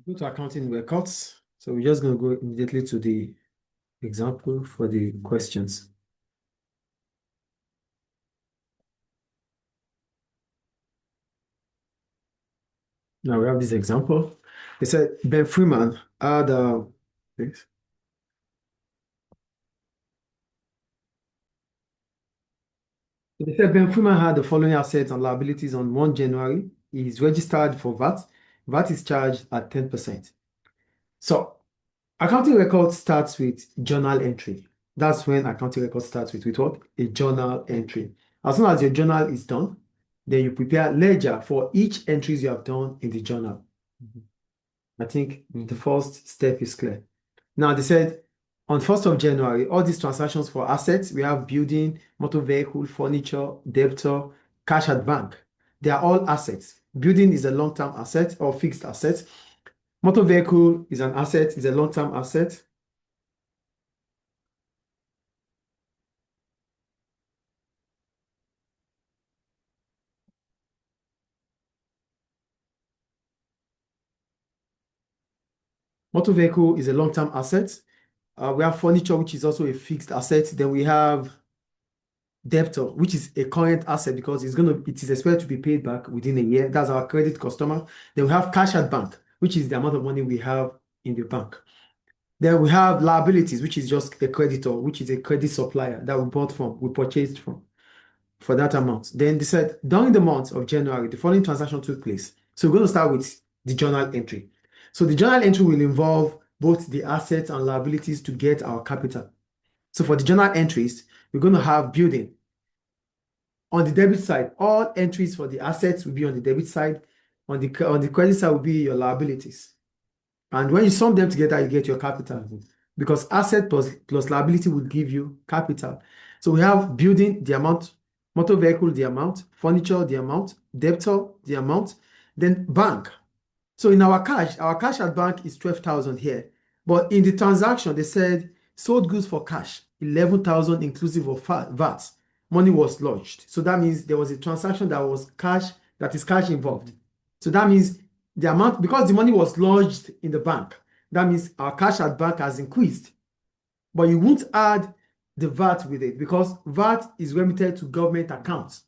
Go to accounting records. So we're just going to go immediately to the example for the questions. Now we have this example. They said Ben Freeman had this. So they said Ben Freeman had the following assets and liabilities on 1 January. He is registered for VAT. VAT is charged at 10%. So accounting record starts with journal entry. That's when accounting record starts with what? A journal entry. As soon as your journal is done, then you prepare ledger for each entries you have done in the journal. I think the first step is clear. Now they said on 1st of January, all these transactions for assets, we have building, motor vehicle, furniture, debtor, cash at bank. They are all assets. Building is a long-term asset or fixed asset. Motor vehicle is an asset, is a long-term asset. Motor vehicle is a long-term asset. We have furniture, which is also a fixed asset. Then we have debtor, which is a current asset because it is expected to be paid back within a year. That's our credit customer. Then we have cash at bank, which is the amount of money we have in the bank. Then we have liabilities, which is just a creditor, which is a credit supplier that we purchased from for that amount. Then they said during the month of January, the following transaction took place. So we're going to start with the journal entry. So the journal entry will involve both the assets and liabilities to get our capital. So for the journal entries, we're going to have building. On the debit side, all entries for the assets will be on the debit side. On the credit side will be your liabilities. And when you sum them together, you get your capital. Because asset plus liability will give you capital. So we have building, the amount, motor vehicle, the amount, furniture, the amount, debtor, the amount, then bank. So in our cash at bank is 12,000 here. But in the transaction, they said sold goods for cash, 11,000 inclusive of VAT. Money was lodged. So that means there was a transaction that is cash involved. So that means the amount, because the money was lodged in the bank, that means our cash at bank has increased. But you won't add the VAT with it because VAT is remitted to government accounts.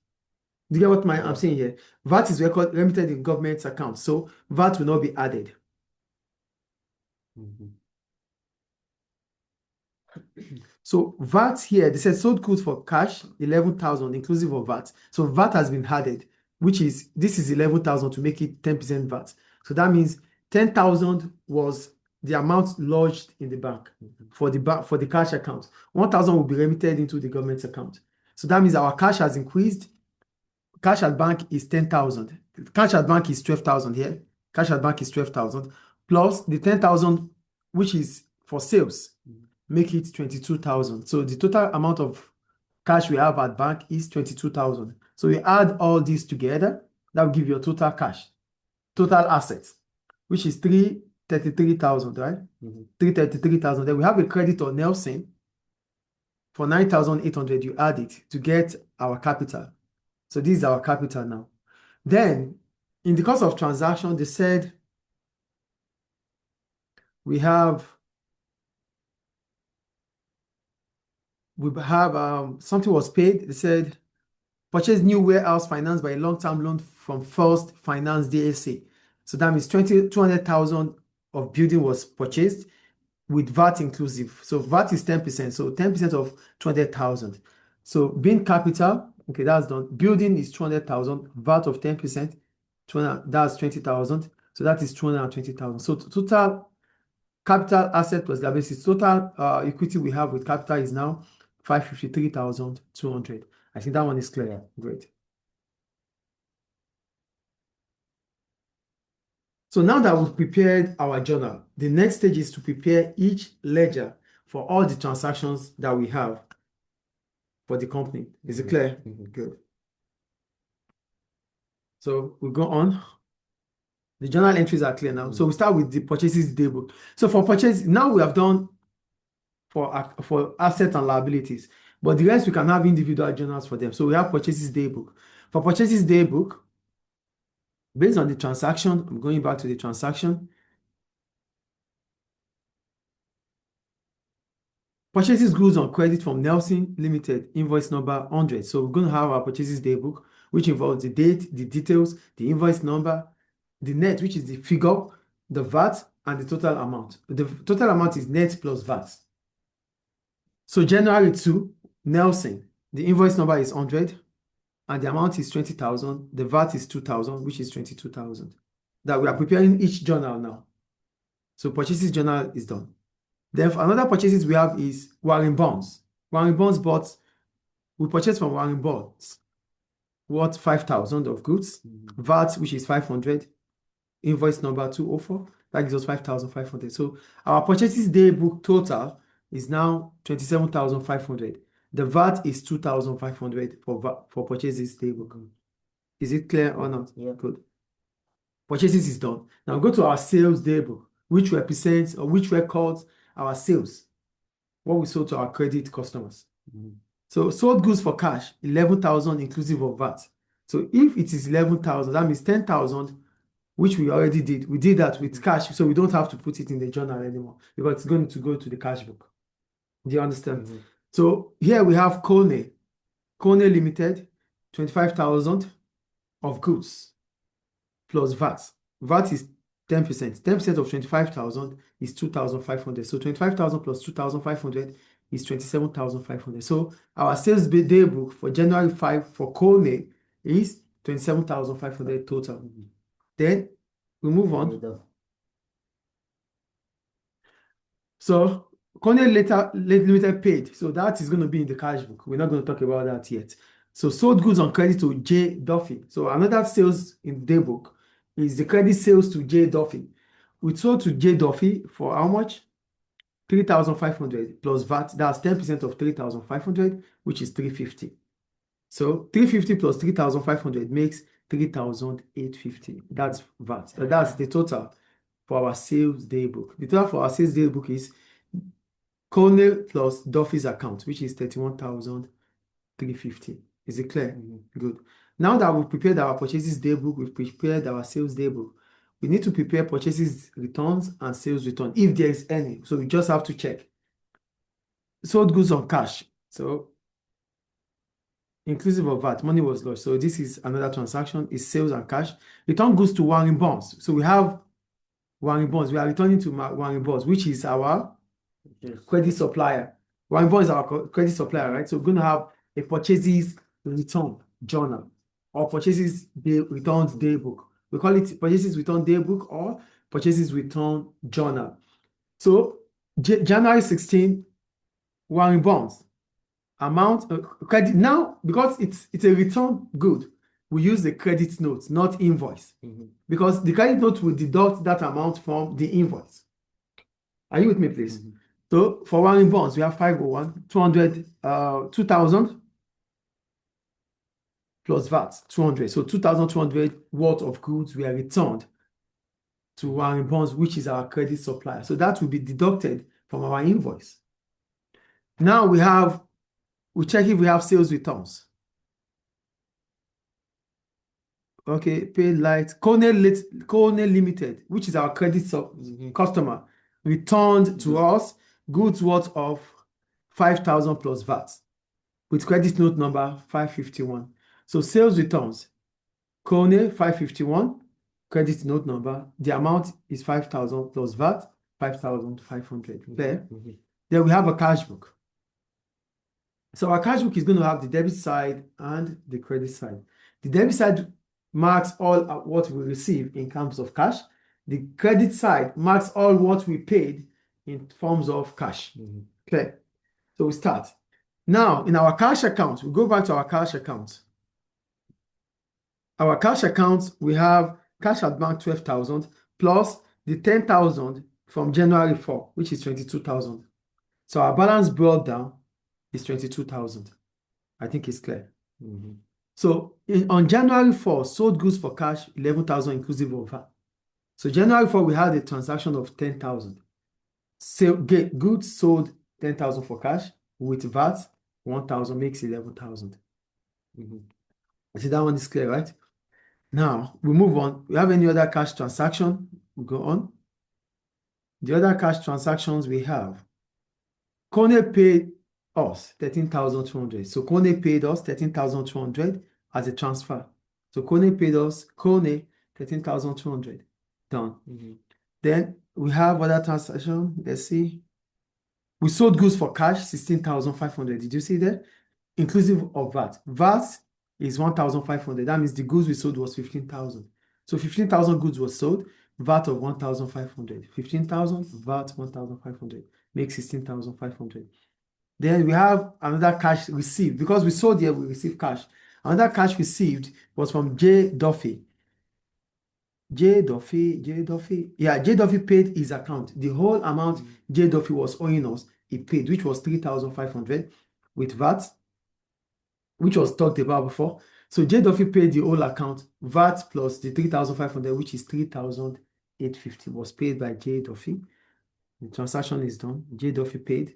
Do you get what I'm saying here? VAT is remitted in government accounts, so VAT will not be added. So VAT here, they said sold goods for cash, 11,000 inclusive of VAT. So VAT has been added, this is 11,000 to make it 10% VAT. So that means 10,000 was the amount lodged in the bank for the cash account. 1,000 will be remitted into the government account. So that means our cash has increased. Cash at bank is 10,000. Cash at bank is 12,000 here. Cash at bank is 12,000 plus the 10,000, which is for sales, make it 22,000. So the total amount of cash we have at bank is 22,000. So we add all these together, that will give you a total cash, total assets, which is 333,000, right? 333,000. Then we have a creditor, Nelson, for 9,800. You add it to get our capital. So this is our capital now. Then, in the course of transaction, they said we have something was paid. They said purchase new warehouse financed by a long-term loan from First Finance DSA. So that means 200,000 of building was purchased with VAT inclusive. So VAT is 10%. So 10% of 200,000. So being capital, okay, that's done. Building is 200,000, VAT of 10%, that's 20,000. So that is 220,000. So total capital asset plus liabilities, total equity we have with capital is now 553,200. I think that one is clear. Great. So now that we've prepared our journal, the next stage is to prepare each ledger for all the transactions that we have for the company. Is it clear? Good. So we go on. The journal entries are clear now. So we start with the purchases daybook. So for purchase, now we have done for assets and liabilities, but the rest we can have individual journals for them. So we have purchases daybook. For purchases daybook, based on the transaction, I'm going back to the transaction. Purchases goods on credit from Nelson Limited, invoice number 100. So we're going to have our purchases day book, which involves the date, the details, the invoice number, the net, which is the figure, the VAT, and the total amount. The total amount is net plus VAT. So January 2, Nelson, the invoice number is 100, and the amount is 20,000. The VAT is 2,000, which is 22,000. That we are preparing each journal now. So purchases journal is done. Then for another purchases we have is Warren Bonds. Warren Bonds we purchased from Warren Bonds worth 5,000 of goods. VAT, which is 500. Invoice number 204. That gives us 5,500. So our purchases day book total is now 27,500. The VAT is 2,500 for purchases day book. Is it clear or not? Yeah. Good. Purchases is done. Now go to our sales day book, which represents or which records our sales, what we sold to our credit customers. So sold goods for cash, 11,000 inclusive of VAT. So if it is 11,000, that means 10,000, which we already did. We did that with cash, so we don't have to put it in the journal anymore because it's going to go to the cash book. Do you understand? So here we have Kone Limited, 25,000 of goods plus VAT. VAT is 10%. 10% of 25,000 is 2,500. So 25,000 plus 2,500 is 27,500. So our sales day book for January 5 for Kone is 27,500 total. Then we move on. So Kone Limited paid. So that is going to be in the cash book. We're not going to talk about that yet. So sold goods on credit to J. Duffy. So another sales in the day book is the credit sales to J. Duffy. We sold to J. Duffy for how much? 3,500 plus VAT. That's 10% of 3,500, which is 350. So 350 plus 3,500 makes 3,850. That's VAT. That's the total for our sales day book. The total for our sales day book is Kone plus Duffy's account, which is 31,350. Is it clear? Good. Now that we've prepared our purchases day book, we've prepared our sales day book. We need to prepare purchases returns and sales return if there is any. So we just have to check. Sold goods on cash. So inclusive of VAT, money was lost. So this is another transaction, is sales and cash. Return goods to Warren Bonds. So we have Warren Bonds. We are returning to Warren Bonds, which is our credit supplier. Warren Bonds is our credit supplier, right? So we're going to have a purchases return journal or purchases returns day book. We call it purchases return day book or purchases return journal. So January 16, Warren Bonds amount credit. Now because it's a return good, we use the credit note, not invoice, because the credit note will deduct that amount from the invoice. Are you with me, please? So for Warren Bonds, we have 501, 2,000 plus VAT, 200. So 2,200 worth of goods were returned to Warren Bonds, which is our credit supplier. So that will be deducted from our invoice. Now we check if we have sales returns. Okay, paid light. Kone Limited, which is our credit customer, returned to us goods worth of 5,000 plus VAT with credit note number 551. So sales returns, Kone 551, credit note number, the amount is 5,000 plus VAT, 5,500. There. Then we have a cash book. So our cash book is going to have the debit side and the credit side. The debit side marks all what we receive in terms of cash. The credit side marks all what we paid in forms of cash. Okay. So we start. Now, in our cash account, we go back to our cash account. Our cash account, we have cash at bank 12,000 plus the 10,000 from January 4, which is 22,000. So our balance brought down is 22,000. I think it's clear. So on January 4, sold goods for cash 11,000 inclusive of VAT. So January 4, we had a transaction of 10,000. So goods sold 10,000 for cash with VAT 1,000 makes 11,000. See, that one is clear, right? Now we move on. We have any other cash transaction? We go on. The other cash transactions we have Kone paid us 13,200. So Kone paid us 13,200 as a transfer. So Kone paid us, Kone 13,200. Done. Then we have other transaction. Let's see. We sold goods for cash, 16,500. Did you see that? Inclusive of VAT. VAT is 1,500. That means the goods we sold was 15,000. So 15,000 goods were sold, VAT of 1,500. 15,000, VAT 1,500. Makes 16,500. Then we have another cash received. Because we sold here, we received cash. Another cash received was from J. Duffy. J. Duffy. Yeah, J. Duffy paid his account. The whole amount J. Duffy was owing us, he paid, which was 3,500 with VAT, which was talked about before. So J. Duffy paid the whole account, VAT plus the 3,500, which is 3,850, was paid by J. Duffy. The transaction is done. J. Duffy paid.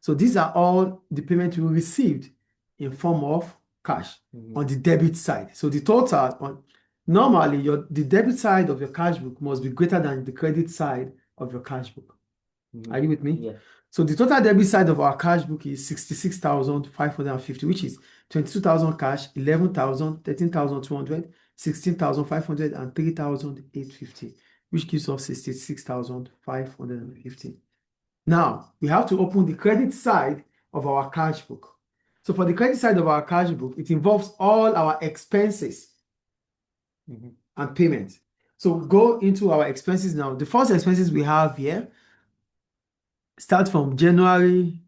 So these are all the payments we received in form of cash on the debit side. So the total on normally the debit side of your cash book must be greater than the credit side of your cash book. Are you with me? Yeah. So the total debit side of our cash book is 66,550, which is 22,000 cash, 11,000, 13,200, 16,500, and 3,850, which gives us 66,550. Now, we have to open the credit side of our cash book. So for the credit side of our cash book, it involves all our expenses and payments. So we go into our expenses now. The first expenses we have here start from January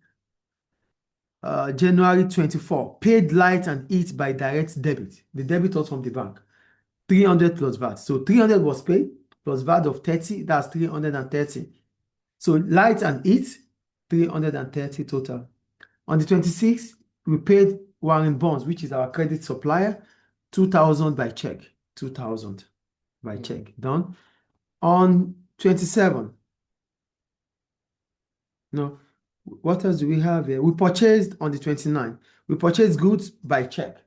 24, paid light and heat by direct debit. The debit was from the bank. 300 plus VAT. So 300 was paid plus VAT of 30, that's 330. So light and heat, 330 total. On the 26th, we paid Warren Bonds, which is our credit supplier, 2,000 by check. 2,000 by check. Done. On 27, no, what else do we have here? We purchased on the 29th. We purchased goods by check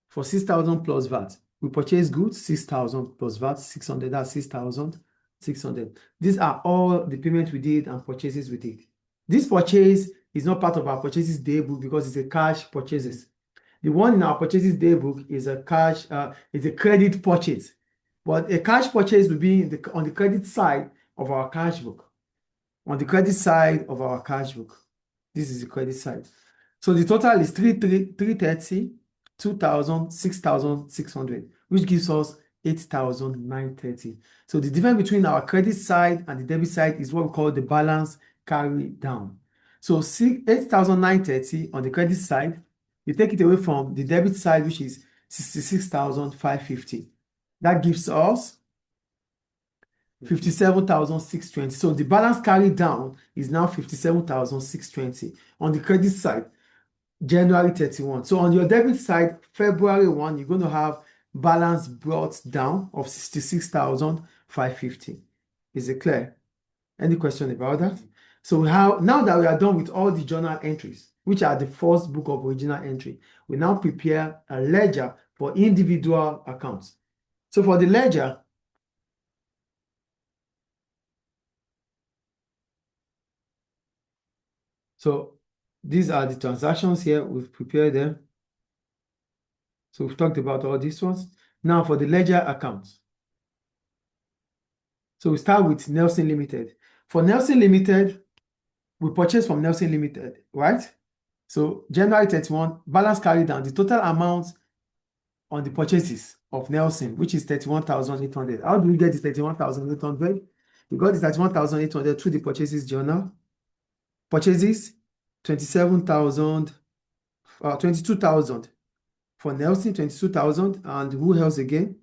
for 6,000 plus VAT. We purchased goods, 6,000 plus VAT, 600, that's 6,600. These are all the payments we did and purchases we did. This purchase is not part of our purchases day book because it's a cash purchases. The one in our purchases day book is a cash, is a credit purchase. But a cash purchase will be on the credit side of our cash book. On the credit side of our cash book. This is the credit side. So the total is 330, 2,000, 6,600, which gives us 8,930. So the difference between our credit side and the debit side is what we call the balance carry down. So 8,930 on the credit side, you take it away from the debit side, which is 66,550. That gives us 57,620. So the balance carried down is now 57,620 on the credit side, January 31. So on your debit side, February 1, you're going to have balance brought down of 66,550. Is it clear? Any question about that? So now that we are done with all the journal entries, which are the first book of original entry, we now prepare a ledger for individual accounts. So for the ledger, so these are the transactions here. We've prepared them. So we've talked about all these ones. Now for the ledger accounts. So we start with Nelson Limited. For Nelson Limited, we purchased from Nelson Limited, right? So January 31, balance carried down. The total amount on the purchases of Nelson, which is 31,800. How do we get the 31,800? We got the 31,800 through the purchases journal. Purchases, 22,000 for Nelson, 22,000. And who else again?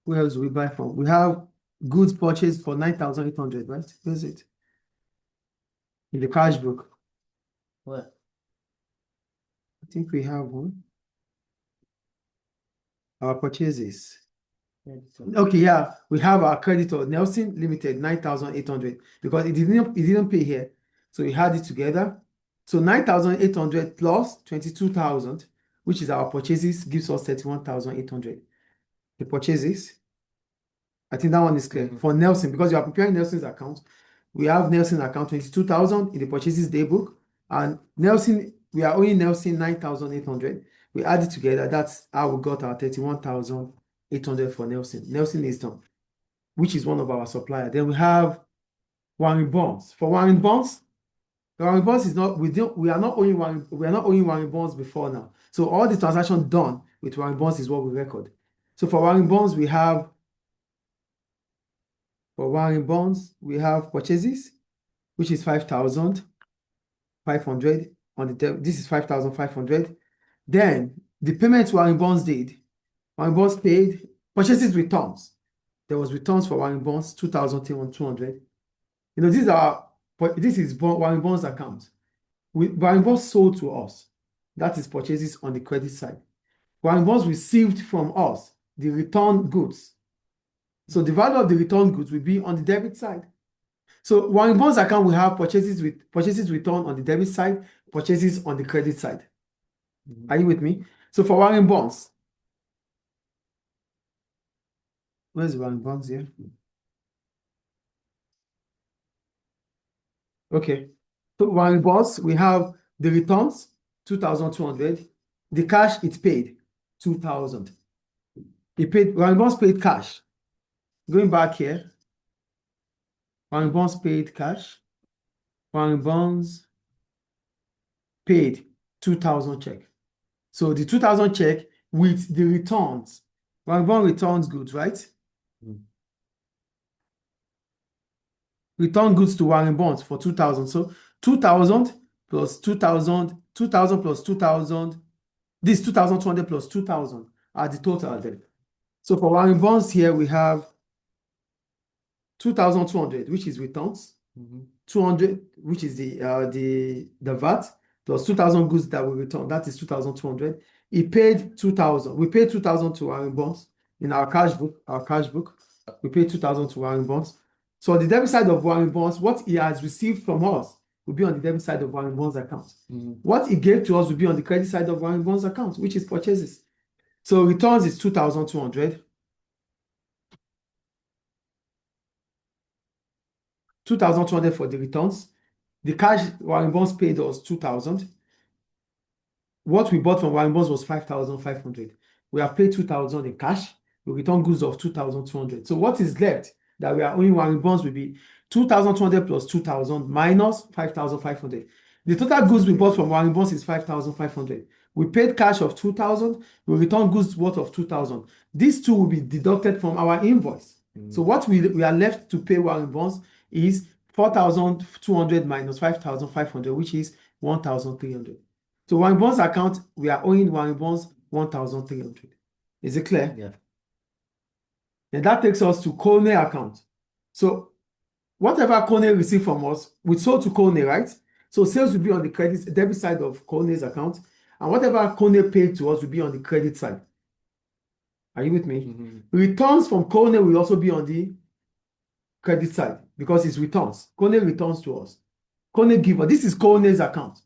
Who else do we buy from? We have goods purchased for 9,800, right? Where's it? In the cash book. What? I think we have one. Our purchases. Okay, yeah, we have our creditor, Nelson Limited, 9,800, because it didn't pay here. So we had it together. So 9,800 plus 22,000, which is our purchases, gives us 31,800. The purchases, I think that one is clear. For Nelson, because you are preparing Nelson's account, We have Nelson account 22,000 in the purchases day book, and Nelson, we are owing Nelson 9,800. We add it together. That's how we got our 31,800 for Nelson. Nelson is done, which is one of our suppliers. Then we have Warren Bonds. For Warren Bonds is not, we are not owing Warren Bonds before now. So all the transactions done with Warren Bonds is what we record. So for Warren Bonds, we have purchases, which is 5,500 on the this is 5,500. Then the payments Warren Bonds did. Warren Bonds paid purchases returns. There was returns for Warren Bonds 2,200. You know, this is Warren Bonds account. Warren Bonds sold to us. That is purchases on the credit side. Warren Bonds received from us the return goods. So the value of the return goods will be on the debit side. So Warren Bonds account will have purchases return on the debit side, purchases on the credit side. Are you with me? So for Warren Bonds, where's Warren Bonds here? Okay. So Warren Bonds, we have the returns, 2,200. The cash it paid, 2,000. Warren Bonds paid cash. Going back here, Warren Bonds paid cash. Warren Bonds paid 2,000 check. So the 2,000 check with the returns. Warren Bonds returns goods, right? Return goods to Warren Bonds for 2,000. So 2,000 plus 2,000, 2,000 plus 2,000. This 2,200 plus 2,000 are the total there. So for Warren Bonds here, we have 2,200, which is returns, 200, which is the VAT, plus 2,000 goods that we return. That is 2,200. He paid 2,000. We paid 2,000 to Warren Bonds in our cash book. We paid 2,000 to Warren Bonds. So on the debit side of Warren Bonds, what he has received from us will be on the debit side of Warren Bonds account. What he gave to us will be on the credit side of Warren Bonds account, which is purchases. So returns is 2,200. 2,200 for the returns. The cash Warren Bonds paid us 2,000. What we bought from Warren Bonds was 5,500. We have paid 2,000 in cash. We return goods of 2,200. So what is left that we are owing Warren Bonds will be 2,200 plus 2,000 minus 5,500. The total goods we bought from Warren Bonds is 5,500. We paid cash of 2,000. We return goods worth of 2,000. These two will be deducted from our invoice. So what we are left to pay Warren Bonds is 4,200 minus 5,500, which is 1,300. So Warren Bonds account, we are owing Warren Bonds 1,300. Is it clear? Yeah. And that takes us to Kone account. So whatever Kone received from us, we sold to Kone, right? So sales will be on the debit side of Kone's account, and whatever Kone paid to us will be on the credit side. Are you with me? Returns from Kone will also be on the credit side because it's returns. Kone returns to us. Kone giver. This is Kone's account.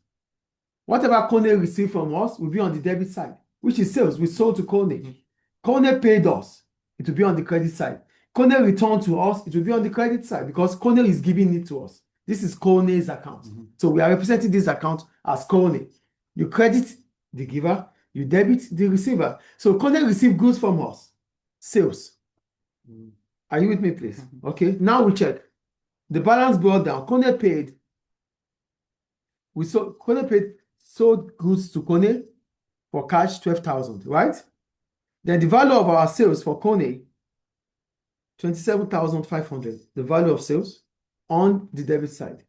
Whatever Kone received from us will be on the debit side, which is sales. We sold to Kone. Kone paid us. It will be on the credit side. Kone returned to us. It will be on the credit side because Kone is giving it to us. This is Kone's account. So we are representing this account as Kone. You credit the giver, you debit the receiver. So Kone received goods from us. Sales. Are you with me, please? Okay. Now we check. The balance brought down. Kone paid. Kone paid sold goods to Kone for cash 12,000, right? Then the value of our sales for Kone, 27,500. The value of sales on the debit side.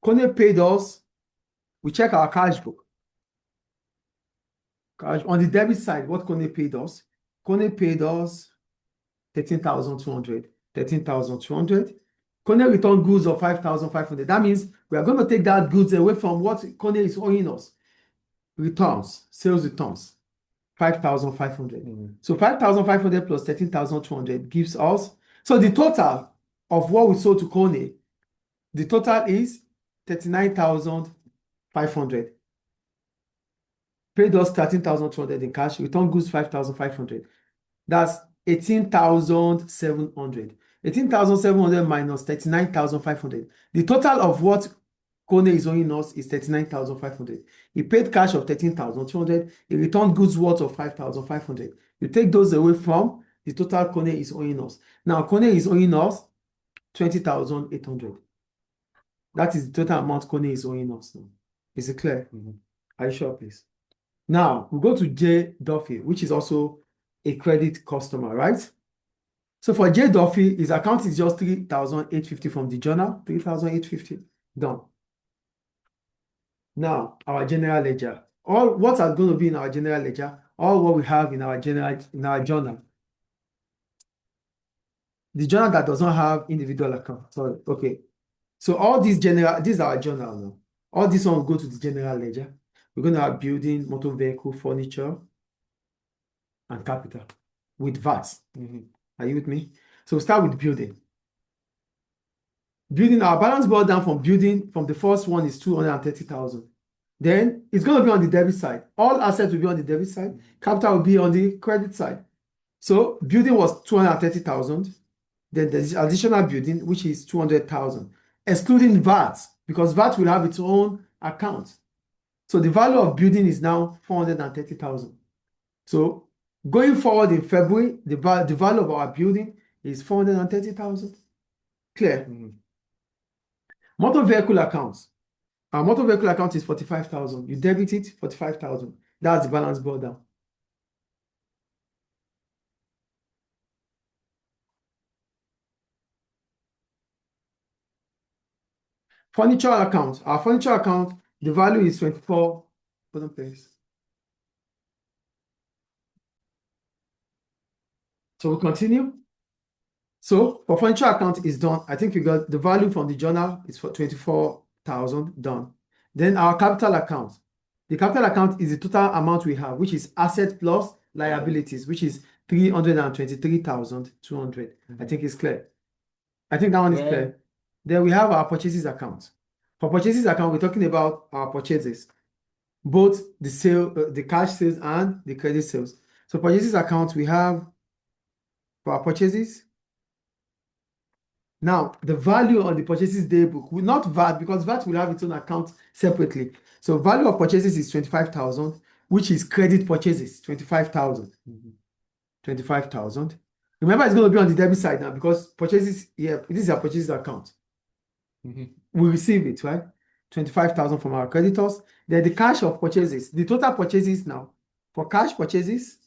Kone paid us. We check our cash book. Cash on the debit side, what Kone paid us? Kone paid us 13,200. 13,200. Kone returned goods of 5,500. That means we are going to take that goods away from what Kone is owing us. Returns, sales returns, 5,500. So 5,500 plus 13,200 gives us. So the total of what we sold to Kone, the total is 39,500. Paid us 13,200 in cash. Return goods 5,500. That's 18,700. 18,700 minus 39,500. The total of what Kone is owing us is 39,500. He paid cash of 13,200. He returned goods worth of 5,500. You take those away from the total Kone is owing us. Now, Kone is owing us 20,800. That is the total amount Kone is owing us now. Is it clear? Are you sure, please? Now, we go to J. Duffy, which is also a credit customer, right? So for J. Duffy, his account is just 3,850 from the journal, 3,850, done. Now, our general ledger. All what are going to be in our general ledger, all what we have in our journal. The journal that does not have individual account. Sorry, okay. So all these are our journal now. All this one will go to the general ledger. We're going to have building, motor vehicle, furniture, and capital with VAT. Are you with me? So we'll start with building. Building, our balance brought down from building, from the first one is 230,000. Then it's going to be on the debit side. All assets will be on the debit side. Capital will be on the credit side. So building was 230,000. Then there's additional building, which is 200,000, excluding VAT, because VAT will have its own account. So the value of building is now 430,000. So going forward in February, the value of our building is 430,000. Clear? Motor vehicle accounts. Our motor vehicle account is 45,000. You debit it, 45,000. That's the balance brought down. Furniture account. Our furniture account, the value is 24. Put on place. So we'll continue. So for furniture account is done. I think you got the value from the journal is for 24,000 done. Then our capital account. The capital account is the total amount we have, which is asset plus liabilities, which is 323,200. I think it's clear. I think that one is clear. Then we have our purchases account. For purchases account, we're talking about our purchases, both the sale, the cash sales and the credit sales. So purchases account, we have for our purchases. Now, the value on the purchases day book will not VAT, because VAT will have its own account separately. So value of purchases is 25,000, which is credit purchases, 25,000. 25,000. Remember, it's going to be on the debit side now because purchases, yeah, this is our purchases account. We receive it, right? 25,000 from our creditors. Then the cash of purchases, the total purchases now. For cash purchases,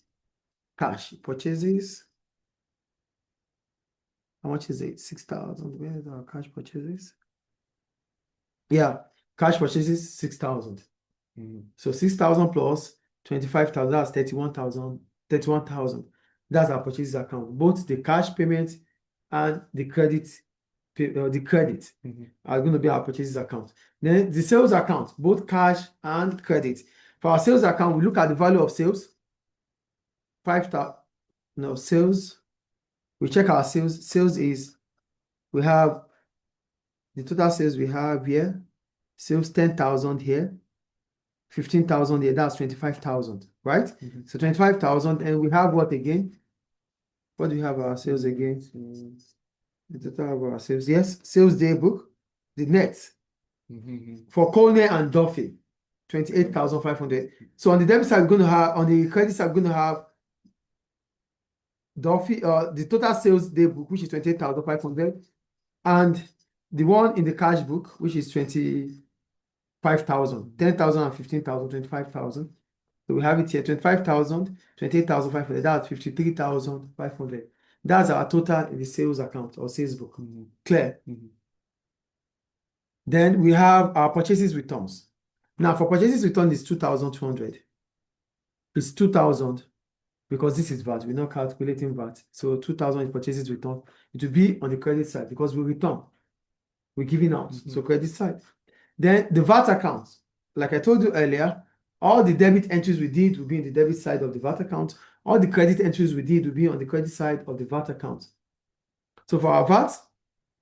how much is it? 6,000. Where is our cash purchases? Yeah, cash purchases 6,000. So 6,000 plus 25,000, that's 31,000. 31,000. That's our purchases account. Both the cash payment and the credit are going to be our purchases account. Then the sales account, both cash and credit. For our sales account, we look at the value of sales. 5,000. No, sales. We check our sales. Sales is, we have the total sales we have here. Sales 10,000 here. 15,000 here. That's 25,000, right? So 25,000, and we have what again? What do we have our sales again? The total of our sales. Yes, sales day book. The net for Kone and Duffy, 28,500. So on the debit side, we're going to have, on the credit side, we're going to have Duffy, the total sales day book, which is 28,500, and the one in the cash book, which is 25,000, 10,000 and 15,000, 25,000. So we have it here, 25,000, 28,500. That's 53,500. That's our total in the sales account or sales book. Clear? Then we have our purchases returns. Now for purchases return is 2,200. It's 2,000 because this is VAT. We're not calculating VAT. So 2,000 is purchases return. It will be on the credit side because we return. We're giving out. So credit side. Then the VAT account. Like I told you earlier, all the debit entries we did will be in the debit side of the VAT account. All the credit entries we did will be on the credit side of the VAT account. So for our VAT,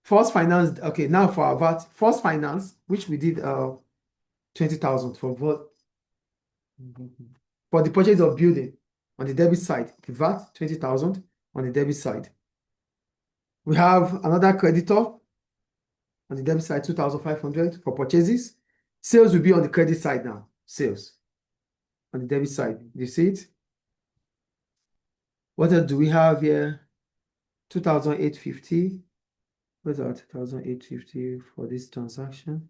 first finance, okay, now for our VAT, first finance, which we did 20,000 for VAT. For the purchase of building on the debit side, the VAT 20,000 on the debit side. We have another creditor on the debit side, 2,500 for purchases. Sales will be on the credit side now. Sales on the debit side. Do you see it? What else do we have here? 2,850. Where's our 2,850 for this transaction?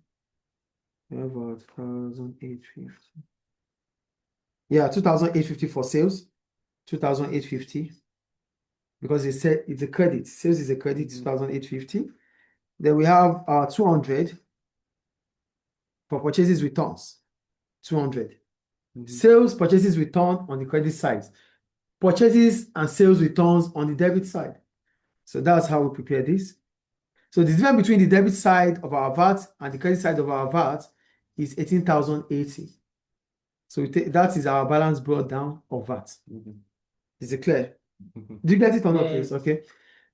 We have our 2,850. Yeah, 2,850 for sales. 2,850 because it's a credit. Sales is a credit, 2,850. Then we have 200 for purchases returns. 200. Sales, purchases return on the credit side. Purchases and sales returns on the debit side. So that's how we prepare this. So the difference between the debit side of our VAT and the credit side of our VAT is 18,080. So that is our balance brought down of VAT. Is it clear? Do you get it or not, please? Okay.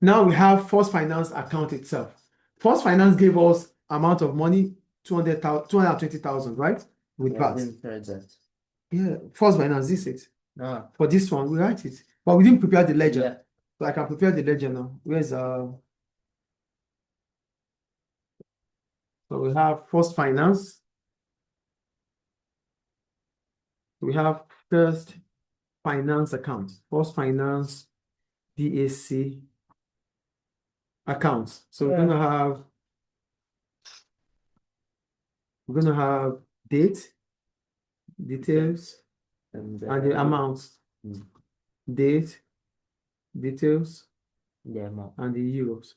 Now we have First Finance account itself. First Finance gave us amount of money, 220,000, right? With VAT. Yeah, First Finance, this is it. For this one, we write it. But we didn't prepare the ledger. Yeah. So I can prepare the ledger now. Where's So we have First Finance. We have First Finance account. First Finance DAC account. So we're gonna have date, details, and the amount. Date, details, the amount. and the euros.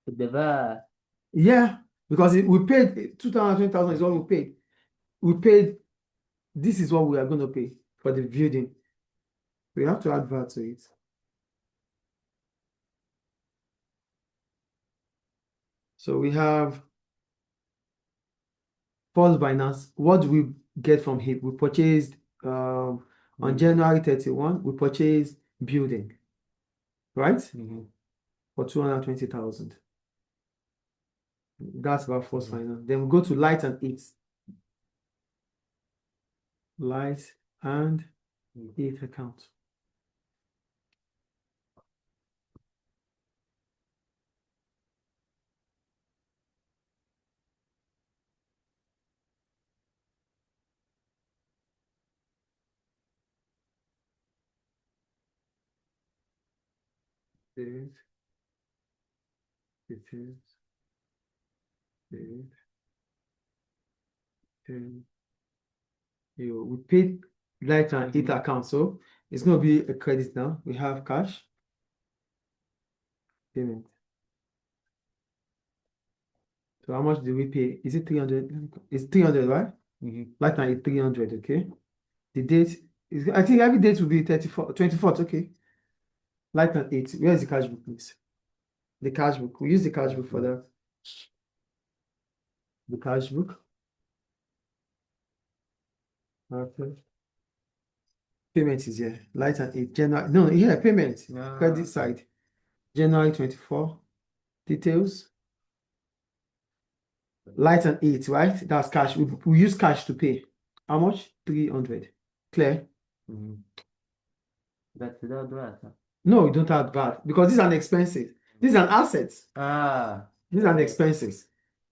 The VAT. Yeah, because we paid 220,000 is what we paid. We paid, this is what we are going to pay for the building. We have to add VAT to it. So we have First Finance. What do we get from HIP? We purchased on January 31, we purchased building, right? For 220,000. That's about First Finance. Then we go to Light and Heat. Light and Heat account. Date, details, date, we paid Light and Heat account, so it's going to be a credit now. We have cash payment. So how much do we pay? Is it 300? It's 300, right? Light and Heat 300, okay. The date is, I think every date will be 24th, okay. Light and Heat. Where is the cash book, please? The cash book. We use the cash book for that. The cash book. Okay. Payment is here. Light and Heat. January. No, here, payment. Credit side. January 24. Details. Light and Heat, right? That's cash. We use cash to pay. How much? 300. Clear? That's without VAT. No, we don't have VAT because these are expenses. These are assets. These are expenses.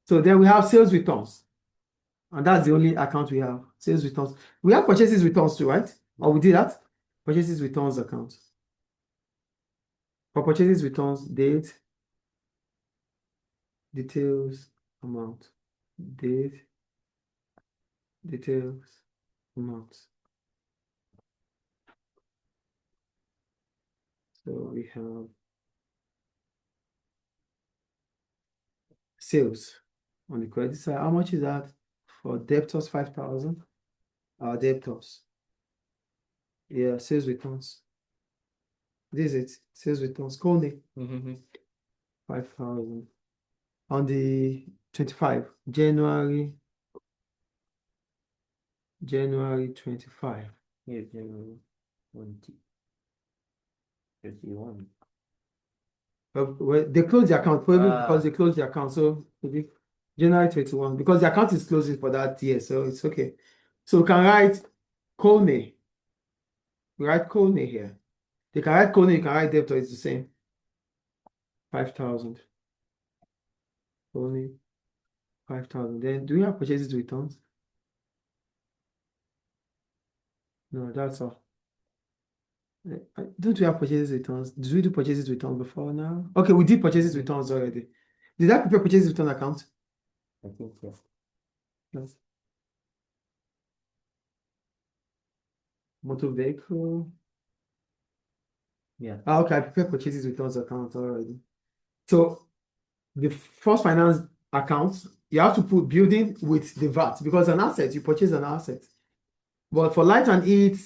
So then we have sales returns. And that's the only account we have. Sales returns. We have purchases returns too, right? Or we did that? Purchases returns account. For purchases returns, date, details, amount. Date, details, amount. So we have sales on the credit side. How much is that? For debtors, 5,000. Our debtors. Yeah, sales returns. This is it. Sales returns. Call me. 5,000. On the 25, January 25. Yeah, January 20. 31. Well, they closed the account probably because they closed the account. So maybe January 21 because the account is closing for that year, so it's okay. So we can write Colney. We write Colney here. You can write Colney, you can write debtor, it's the same. 5,000. Colney, 5,000. Then do we have purchases returns? No, that's all. Don't we have purchases returns? Did we do purchases returns before now? Okay, we did purchases returns already. Did I prepare purchases return account? I think so. Yes. Motor vehicle. Yeah. Okay, I prepared purchases returns account already. So the first finance account, you have to put building with the VAT because an asset, you purchase an asset. But for light and heat,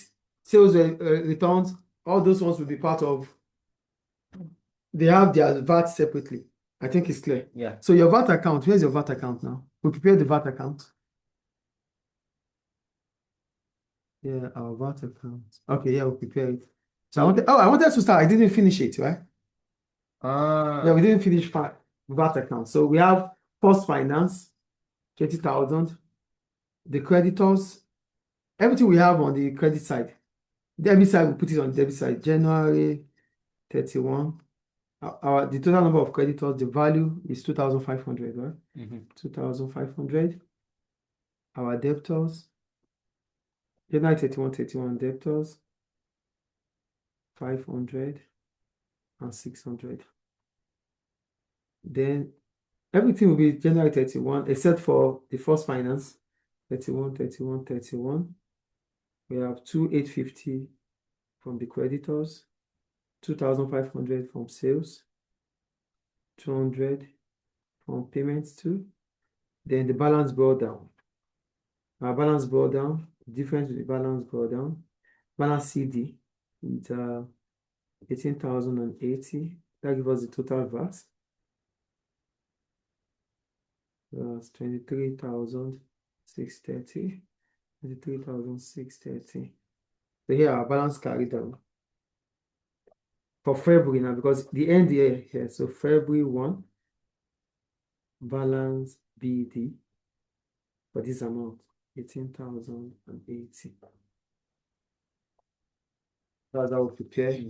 sales returns, all those ones will be part of, they have their VAT separately. I think it's clear. Yeah. So your VAT account, where's your VAT account now? We prepared the VAT account. Yeah, our VAT account. Okay, yeah, we prepared it. So I wanted to start. I didn't finish it, right? Yeah, we didn't finish VAT account. So we have first finance, 20,000. The creditors, everything we have on the credit side. Debit side, we put it on the debit side. January 31. The total number of creditors, the value is 2,500, right? 2,500. Our debtors, January 31, debtors, 500 and 600. Then everything will be January 31, except for the first finance, 31, 31, 31. We have 2,850 from the creditors, 2,500 from sales, 200 from payments too. Then the balance brought down. Our balance brought down, difference with the balance brought down. Balance CD with 18,080. That gives us the total VAT. That's 23,630. 23,630. So here our balance carried down. For February now, because the end year here, so February 1, balance BD for this amount, 18,080. That's how we prepare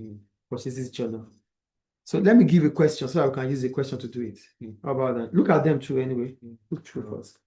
purchases journal. So let me give a question so I can use a question to do it. How about that? Look at them too anyway. Look through first.